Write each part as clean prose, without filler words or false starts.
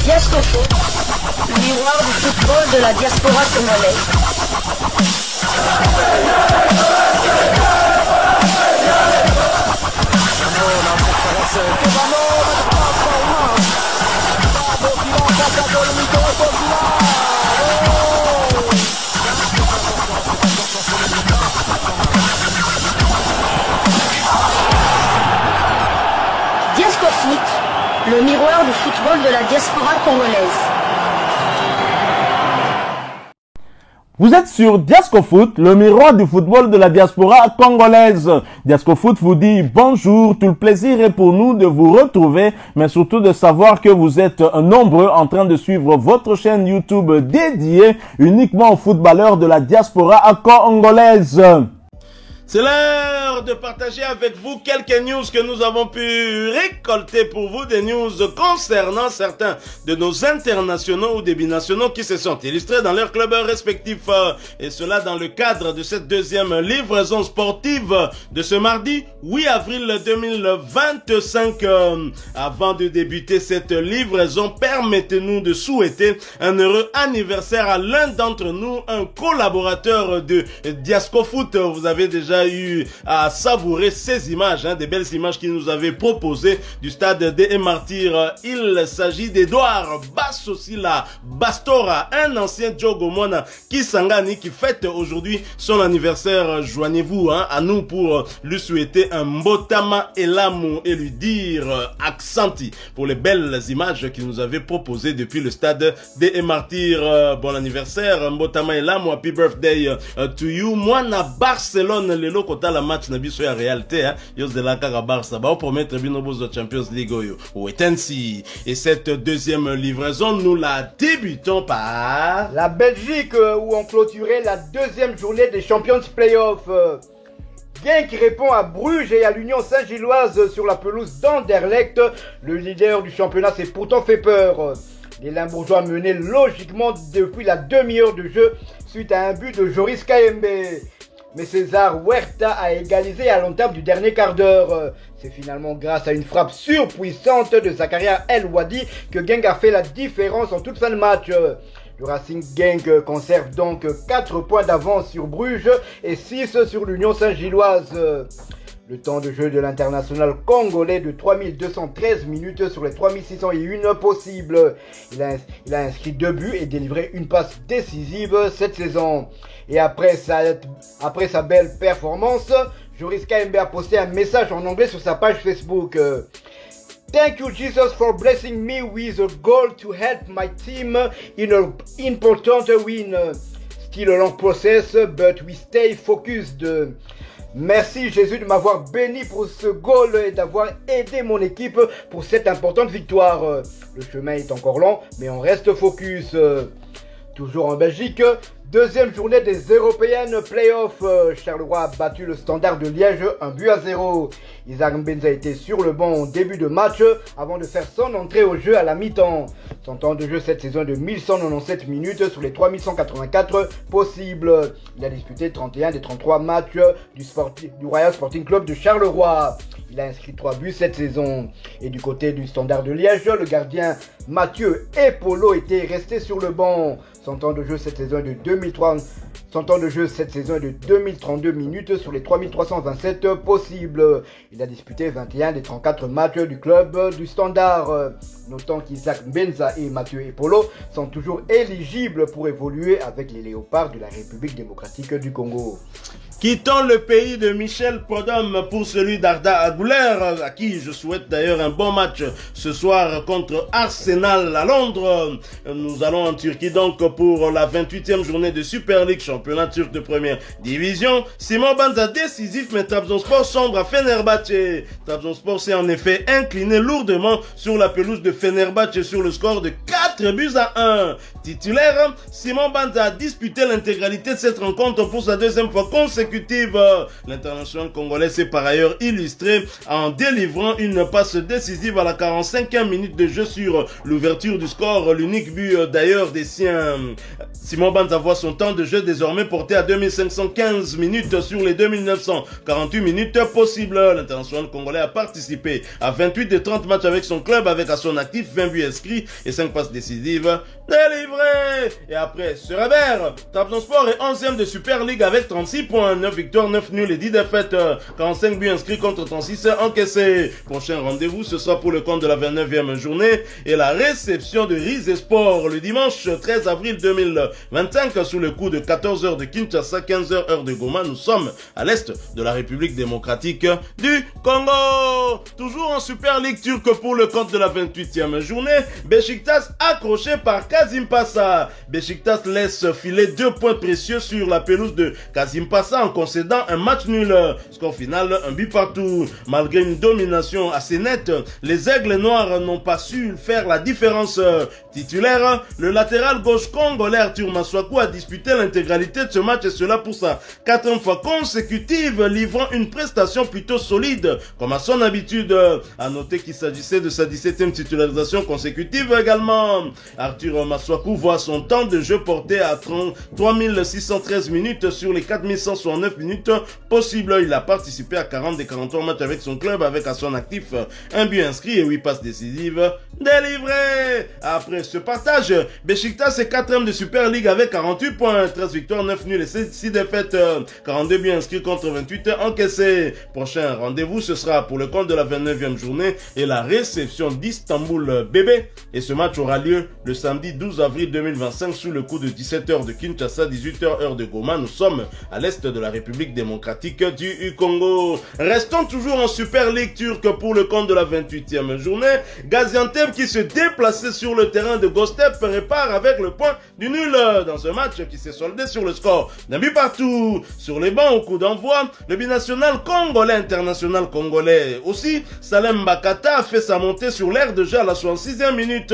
Diascofoot, le miroir du football de la diaspora congolaise. Diascofoot, le miroir du football de la diaspora congolaise. Vous êtes sur Diascofoot, le miroir du football de la diaspora congolaise. Diascofoot vous dit bonjour, tout le plaisir est pour nous de vous retrouver, mais surtout de savoir que vous êtes nombreux en train de suivre votre chaîne YouTube dédiée uniquement aux footballeurs de la diaspora congolaise. C'est l'heure de partager avec vous quelques news que nous avons pu récolter pour vous, des news concernant certains de nos internationaux ou des binationaux qui se sont illustrés dans leurs clubs respectifs. Et cela dans le cadre de cette deuxième livraison sportive de ce mardi 8 avril 2025. Avant de débuter cette livraison, permettez-nous de souhaiter un heureux anniversaire à l'un d'entre nous, un collaborateur de Diascofoot. Vous avez déjà eu à savourer ces images, des belles images qu'il nous avait proposées du stade des Martyrs. Il s'agit d'Edouard Bassosila Bastora, un ancien Djogomona Kisangani qui fête aujourd'hui son anniversaire. Joignez-vous à nous pour lui souhaiter un Mbotama Elamu et lui dire accenti pour les belles images qu'il nous avait proposées depuis le stade des Martyrs. Bon anniversaire Mbotama Elamu, happy birthday to you. Moi na Barcelone lelo kota la match na biso ya réalité yo de la kaka Barça ba promettre bino boss de Champions League yo wetensi. Et cette deuxième livraison nous la débutons par la Belgique où on clôturait la deuxième journée des Champions Playoffs. Genk qui répond à Bruges et à l'Union Saint-Gilloise sur la pelouse d'Anderlecht. Le leader du championnat s'est pourtant fait peur. Les Limbourgeois menaient logiquement depuis la demi-heure de jeu suite à un but de Joris Kayembe. Mais César Huerta a égalisé à l'entame du dernier quart d'heure. C'est finalement grâce à une frappe surpuissante de Zakaria El Wadi que Genk a fait la différence en toute fin de match. Le Racing Genk conserve donc 4 points d'avance sur Bruges et 6 sur l'Union Saint-Gilloise. Le temps de jeu de l'international congolais de 3213 minutes sur les 3601 possibles. Il a inscrit 2 buts et délivré une passe décisive cette saison. Et après sa belle performance, Joris Kayembe a posté un message en anglais sur sa page Facebook. Thank you Jesus for blessing me with a goal to help my team in an important win. Still a long process, but we stay focused. Merci Jésus de m'avoir béni pour ce goal et d'avoir aidé mon équipe pour cette importante victoire. Le chemin est encore long, mais on reste focus. Toujours en Belgique, deuxième journée des Européennes Playoffs. Charleroi a battu le Standard de Liège 1-0. Isaac Mbenza était sur le banc au début de match avant de faire son entrée au jeu à la mi-temps. Son temps de jeu cette saison est de 1197 minutes sur les 3184 possibles. Il a disputé 31 des 33 matchs du Royal Sporting Club de Charleroi. Il a inscrit 3 buts cette saison. Et du côté du Standard de Liège, le gardien Mathieu Epolo était resté sur le banc. Son temps de jeu cette saison est de 2032 minutes sur les 3327 possibles. Il a disputé 21 des 34 matchs du club du Standard. Notons qu'Isaac Mbenza et Mathieu Epolo sont toujours éligibles pour évoluer avec les Léopards de la République démocratique du Congo. Quittons le pays de Michel Podom pour celui d'Arda Aguler, à qui je souhaite d'ailleurs un bon match ce soir contre Arsenal à Londres. Nous allons en Turquie donc pour la 28e journée de Super League, championnat turc de première division. Simon Banza décisif, mais Trabzonspor sombre à Fenerbahçe. Trabzonspor s'est en effet incliné lourdement sur la pelouse de Fenerbahçe sur le score de 4-1. Titulaire, Simon Banza a disputé l'intégralité de cette rencontre pour sa deuxième fois consécutive. L'international congolais s'est par ailleurs illustré en délivrant une passe décisive à la 45e minute de jeu sur l'ouverture du score, l'unique but d'ailleurs des siens. Simon Banza voit son temps de jeu désormais porté à 2515 minutes sur les 2948 minutes possibles. L'international congolais a participé à 28 des 30 matchs avec son club avec à son actif actif, 20 buts inscrits et 5 passes décisives délivrées. Et après, Sereber, Trabzonspor est 11e de Super League avec 36 points, 9 victoires, 9 nuls et 10 défaites, 45 buts inscrits contre 36 encaissés. Prochain rendez-vous, ce sera pour le compte de la 29e journée et la réception de Rizespor le dimanche 13 avril 2025 sous le coup de 14h de Kinshasa, 15h heure de Goma. Nous sommes à l'est de la République démocratique du Congo. Toujours en Super League turque pour le compte de la 28e journée, Beşiktaş accroché par Kazimpasa. Beşiktaş laisse filer 2 points précieux sur la pelouse de Kazimpasa en concédant un match nul. Score final, un but partout. Malgré une domination assez nette, les aigles noirs n'ont pas su faire la différence. Titulaire, le latéral gauche congolais Arthur Maswaku a disputé l'intégralité de ce match et cela pour sa 4e fois consécutive, livrant une prestation plutôt solide, comme à son habitude. À noter qu'il s'agissait de sa 17e titularisation consécutive également. Arthur Maswaku voit son temps de jeu porté à 3613 minutes sur les 4169 minutes possibles. Il a participé à 40 des 43 matchs avec son club, avec à son actif un but inscrit et 8 passes décisives délivrées. Après ce partage, Beşiktaş est 4e de Super League avec 48 points, 13 victoires, 9 nuls et 6 défaites, 42 buts inscrits contre 28 encaissés. Prochain rendez-vous, ce sera pour le compte de la 29e journée et la réception d'Istanbul Bébé. Et ce match aura lieu le samedi 12 avril 2025 sous le coup de 17h de Kinshasa, 18h heure de Goma. Nous sommes à l'est de la République démocratique du Congo. Restons toujours en Super League turque pour le compte de la 28e journée. Gaziantep qui se déplaçait sur le terrain de Gostep répare avec le point du nul dans un match qui s'est soldé sur le score d'un but partout. Sur les bancs au coup d'envoi, le binational congolais international congolais aussi, Salem Bakata a fait sa montée sur l'aire de jeu à la 66e minute.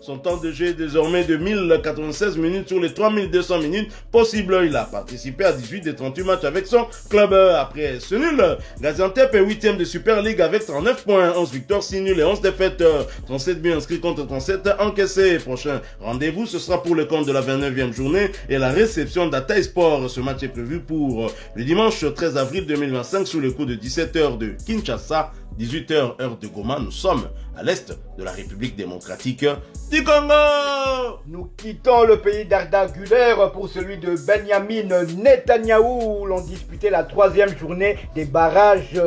Son temps de jeu est désormais de 1096 minutes sur les 3200 minutes possibles. Il a participé à 18 des 38 matchs avec son club. Après ce nul, Gaziantep est 8e de Super League avec 39 points, 11 victoires, 6 nuls et 11 défaites, 37 buts inscrits contre 37 encaissés. Prochain rendez-vous, ce sera pour le compte de la 29e journée et la réception d'Ataï Sport. Ce match est prévu pour le dimanche 13 avril 2025 sous le coup de 17h de Kinshasa, 18h heure de Goma. Nous sommes à l'est de la République démocratique du Congo. Nous quittons le pays d'Arda Güler pour celui de Benjamin Netanyahou où l'on disputait la 3e journée des barrages.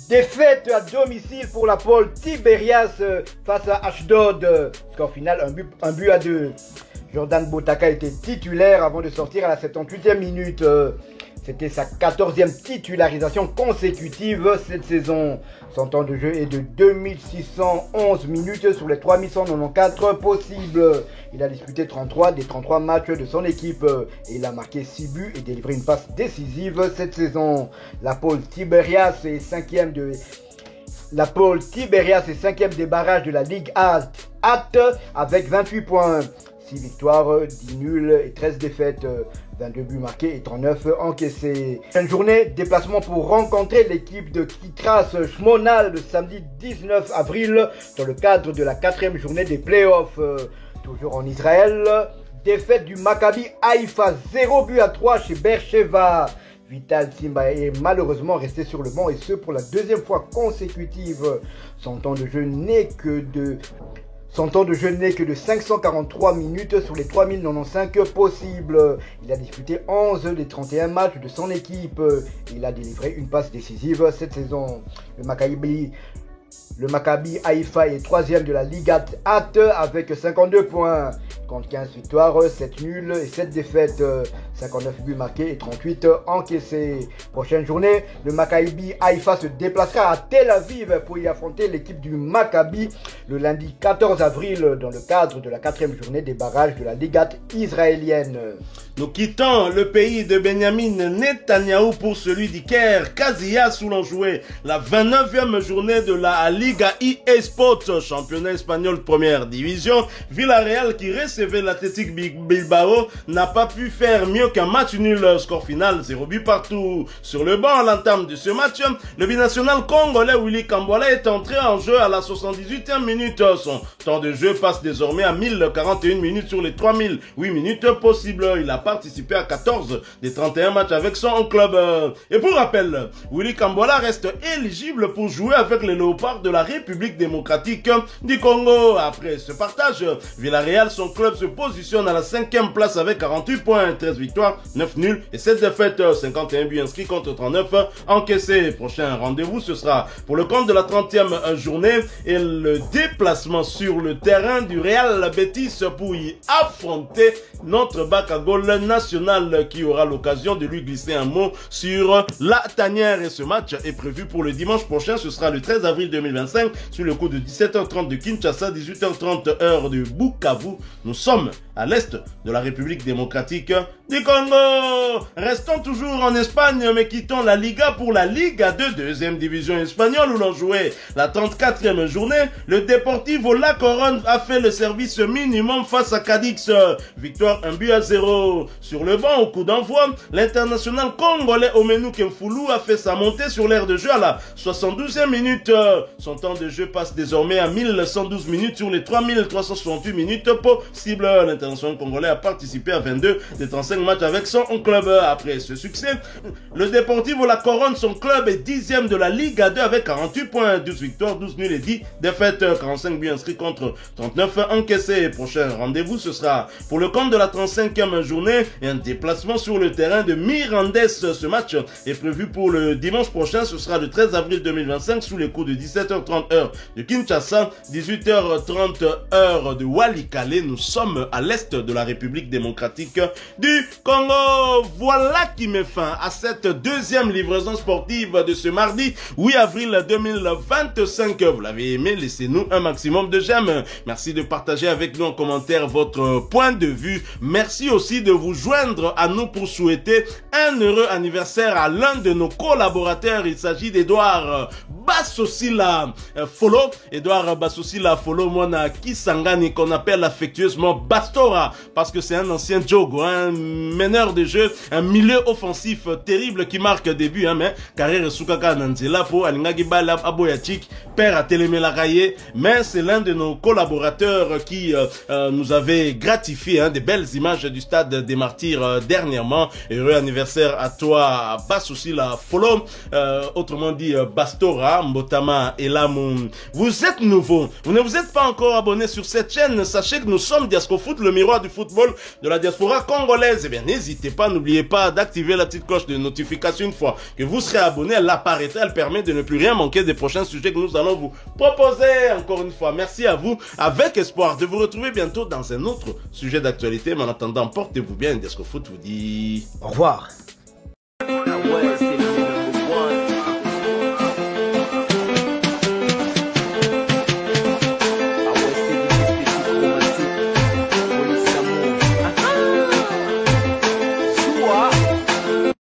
Défaite à domicile pour la Paul Tiberias face à Ashdod. Score final, un but à 2. Jordan Botaka était titulaire avant de sortir à la 78e minute. C'était sa 14e titularisation consécutive cette saison. Son temps de jeu est de 2611 minutes sur les 3194 possibles. Il a disputé 33 des 33 matchs de son équipe. Et il a marqué 6 buts et délivré une passe décisive cette saison. La Paul Tiberias est 5e de... La Paul Tiberias est 5e des barrages de la Ligue A avec 28 points. 6 victoires, 10 nuls et 13 défaites, 22 buts marqués et 39 encaissés. Une journée, déplacement pour rencontrer l'équipe de Kitras Shmonal le samedi 19 avril dans le cadre de la 4e journée des playoffs. Toujours en Israël, défaite du Maccabi Haïfa, 0 but à 3 chez Beersheva. Vital Simba est malheureusement resté sur le banc et ce pour la 2e fois consécutive. Son temps de jeu n'est que de 543 minutes sur les 3095 possibles. Il a disputé 11 des 31 matchs de son équipe. Il a délivré une passe décisive cette saison. Le Maccabi Haïfa est 3e de la Ligue A avec 52 points. Compte 15 victoires, 7 nuls et 7 défaites, 59 buts marqués et 38 encaissés. Prochaine journée, le Maccabi Haïfa se déplacera à Tel Aviv pour y affronter l'équipe du Maccabi le lundi 14 avril dans le cadre de la 4e journée des barrages de la Ligue A israélienne. Nous quittons le pays de Benjamin Netanyahou pour celui d'Iker Casillas où l'on jouait la 29e journée de la Liga eSports, championnat espagnol première division. Villarreal qui recevait l'Athletic Bilbao n'a pas pu faire mieux qu'un match nul. Score final 0 but partout. Sur le banc à l'entame de ce match, le binational congolais Willy Kambola est entré en jeu à la 78e minute. Son temps de jeu passe désormais à 1041 minutes sur les 3008 minutes possibles. Il a participé à 14 des 31 matchs avec son club. Et pour rappel, Willy Kambola reste éligible pour jouer avec les Léopards de la République démocratique du Congo. Après ce partage, Villarreal, son club, se positionne à la 5e place avec 48 points, 13 victoires, 9 nuls et 7 défaites, 51 buts inscrits contre 39 encaissés. Prochain rendez-vous, ce sera pour le compte de la 30e journée et le déplacement sur le terrain du Real Betis pour y affronter notre Bakagol national qui aura l'occasion de lui glisser un mot sur la tanière. Et ce match est prévu pour le dimanche prochain, ce sera le 13 avril 2025 sur le coup de 17h30 de Kinshasa, 18h30 heure de Bukavu. Nous sommes à l'est de la République démocratique du Congo. Restons toujours en Espagne, mais quittons la Liga pour la Liga 2, deuxième division espagnole où l'on jouait la 34e journée. Le Deportivo La Coruña a fait le service minimum face à Cadix. Victoire 1-0. Sur le banc au coup d'envoi, l'international congolais Omenu Kemfulu a fait sa montée sur l'aire de jeu à la 72e minute. Son temps de jeu passe désormais à 1112 minutes sur les 3368 minutes possibles. L'international congolais a participé à 22 des 35 matchs avec son club. Après ce succès, le Deportivo La Coruña, son club, est 10e de la Liga 2 avec 48 points, 12 victoires, 12 nuls et 10 défaites, 45 buts inscrits contre 39 encaissés. Prochain rendez-vous, ce sera pour le compte de la 35e journée et un déplacement sur le terrain de Mirandes. Ce match est prévu pour le dimanche prochain, ce sera le 13 avril 2025 sous les coups de 17h30 heure de Kinshasa, 18h30 heure de Walikale. Nous sommes à l'est de la République démocratique du Congo. Voilà qui met fin à cette deuxième livraison sportive de ce mardi 8 avril 2025. Vous l'avez aimé, laissez-nous un maximum de j'aime. Merci de partager avec nous en commentaire votre point de vue. Merci aussi de vous joindre à nous pour souhaiter un heureux anniversaire à l'un de nos collaborateurs. Il s'agit d'Edouard Bassosila Folo. Edouard Bassosila Folo, Mona Kisangani, qu'on appelle affectueusement Bastora, parce que c'est un ancien Jogo, un meneur de jeu, un milieu offensif terrible qui marque début, mais carrière Sukaka Nanzela pour Alingagi Bala Aboyachik, père à Télémélaraye, mais c'est l'un de nos collaborateurs qui nous avait gratifié des belles images du stade des Martyrs dernièrement. Heureux anniversaire à toi, Bassosila Folo, autrement dit Bastora, Mbotama et Lamoun. Vous êtes nouveau, vous ne vous êtes pas encore abonné sur cette chaîne, sachez que nous sommes Diascofoot, le miroir du football de la diaspora congolaise. Eh bien, n'hésitez pas, n'oubliez pas d'activer la petite cloche de notification. Une fois que vous serez abonné, elle apparaîtra, elle permet de ne plus rien manquer des prochains sujets que nous allons vous proposer. Encore une fois, merci à vous, avec espoir de vous retrouver bientôt dans un autre sujet d'actualité. Mais en attendant, portez-vous bien, Diascofoot vous dit au revoir.